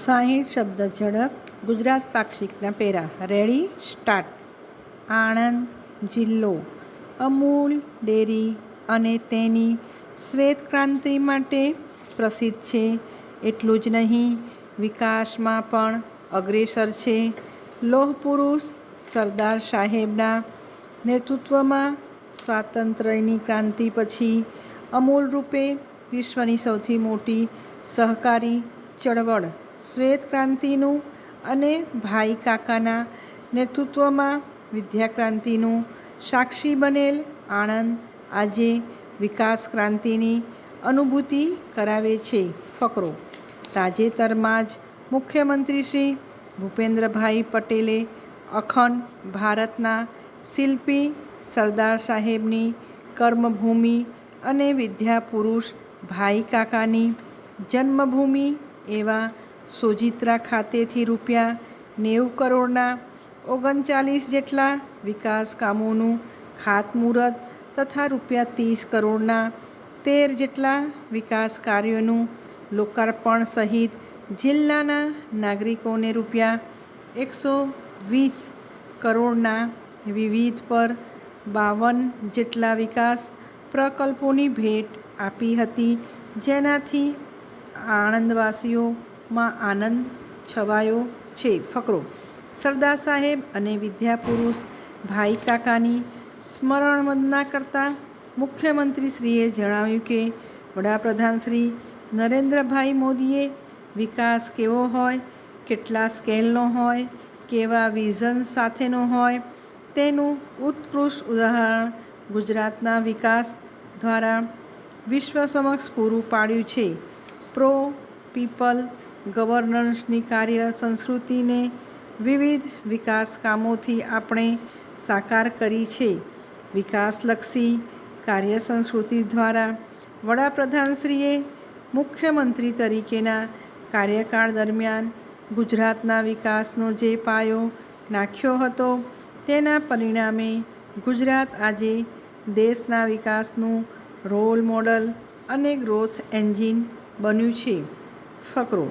60 શબ્દ ઝડપ ગુજરાત પાક્ષિકના પેરા. Ready start. આણંદ જિલ્લો અમૂલ ડેરી અને તેની શ્વેત ક્રાંતિ માટે પ્રસિદ્ધ છે. એટલું જ નહીં, વિકાસમાં પણ અગ્રેસર છે. લોહ પુરુષ સરદાર સાહેબના નેતૃત્વમાં સ્વાતંત્ર્યની ક્રાંતિ પછી અમૂલ રૂપે વિશ્વની સૌથી મોટી સહકારી ચળવળ શ્વેત ક્રાંતિનું અને ભાઈ કાકાના નેતૃત્વમાં વિદ્યા ક્રાંતિનું સાક્ષી બનેલ આણંદ આજે વિકાસ ક્રાંતિની અનુભૂતિ કરાવે છે. ફકરો. તાજેતરમાં જ મુખ્યમંત્રી શ્રી ભૂપેન્દ્રભાઈ પટેલે અખંડ ભારતના શિલ્પી સરદાર સાહેબની કર્મભૂમિ અને વિદ્યા પુરુષ ભાઈ કાકાની જન્મભૂમિ એવા સોજિત્રા ખાતેથી ₹90 કરોડના 39 જેટલા વિકાસ કામોનું ખાતમુહૂર્ત તથા ₹30 કરોડના 13 જેટલા વિકાસ કાર્યોનું લોકાર્પણ સહિત જિલ્લાના નાગરિકોને ₹120 કરોડના વિવિધ પર 52 જેટલા વિકાસ પ્રકલ્પોની ભેટ આપી હતી, જેનાથી આણંદવાસીઓમાં આનંદ છવાયો છે. ફકરો. સરદાર સાહેબ અને વિદ્યા પુરુષ ભાઈ કાકાની સ્મરણ વંદના કરતા મુખ્યમંત્રીશ્રીએ જણાવ્યું કે વડાપ્રધાન શ્રી નરેન્દ્રભાઈ મોદીએ વિકાસ કેવો હોય, કેટલા સ્કેલનો હોય, કેવા વિઝન સાથેનો હોય તેનું ઉત્કૃષ્ટ ઉદાહરણ ગુજરાતના વિકાસ દ્વારા વિશ્વ સમક્ષ પૂરું પાડ્યું છે. પ્રો પીપલ ગવર્નન્સની કાર્ય સંસ્કૃતિને વિવિધ વિકાસ કામોથી આપણે સાકાર કરી છે. વિકાસલક્ષી કાર્ય સંસ્કૃતિ દ્વારા વડાપ્રધાનશ્રીએ મુખ્યમંત્રી તરીકેના કાર્યકાળ દરમિયાન ગુજરાતના વિકાસનો જે પાયો નાખ્યો હતો તેના પરિણામે ગુજરાત આજે દેશના વિકાસનું રોલ મોડલ અને ગ્રોથ એન્જિન બન્યું છે. ફકરો.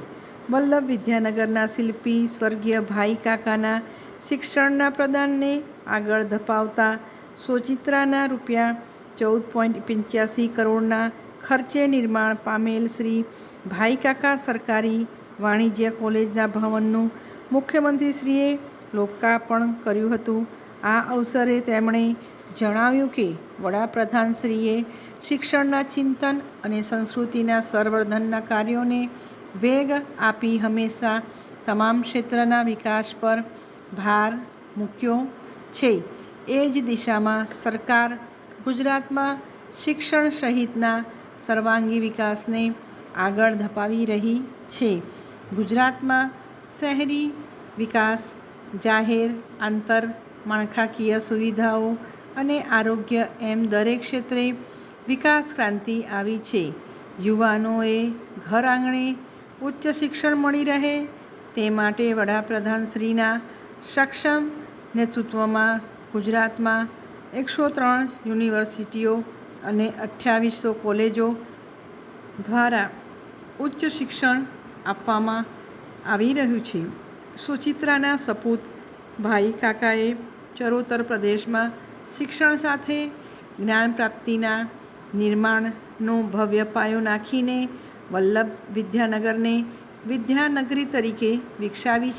વલ્લભ વિદ્યાનગરના શિલ્પી સ્વર્ગીય ભાઈ કાકાના શિક્ષણના પ્રદાનને આગળ ધપાવતા સોજિત્રાના ₹14.85 કરોડના ખર્ચે નિર્માણ પામેલ શ્રી ભાઈ કાકા સરકારી વાણિજ્ય કોલેજના ભવનનું મુખ્યમંત્રીશ્રીએ લોકાર્પણ કર્યું હતું. આ અવસરે તેમણે જણાવ્યું કે વડાપ્રધાનશ્રીએ શિક્ષણના ચિંતન અને સંસ્કૃતિના સંવર્ધનના કાર્યોને વેગ આપી હંમેશા તમામ ક્ષેત્રના વિકાસ પર ભાર મૂક્યો છે. એ જ દિશામાં સરકાર ગુજરાતમાં શિક્ષણ સહિતના સર્વાંગી વિકાસને આગળ ધપાવી રહી છે. ગુજરાતમાં શહેરી વિકાસ, જાહેર આંતર માળખાકીય સુવિધાઓ અને આરોગ્ય એમ દરેક ક્ષેત્રે વિકાસ ક્રાંતિ આવી છે. યુવાનોએ ઘર આંગણે ઉચ્ચ શિક્ષણ મળી રહે તે માટે વડાપ્રધાનશ્રીના સક્ષમ નેતૃત્વમાં ગુજરાતમાં 103 યુનિવર્સિટીઓ અને 2800 કોલેજો દ્વારા ઉચ્ચ શિક્ષણ આપવામાં આવી રહ્યું છે. સુચિત્રાના સપૂત ભાઈ કાકાએ ચરોતર પ્રદેશમાં શિક્ષણ સાથે જ્ઞાન પ્રાપ્તિના નિર્માણનો ભવ્ય પાયો નાખીને વલ્લભ વિદ્યાનગરને વિદ્યાનગરી તરીકે વિકસાવી છે.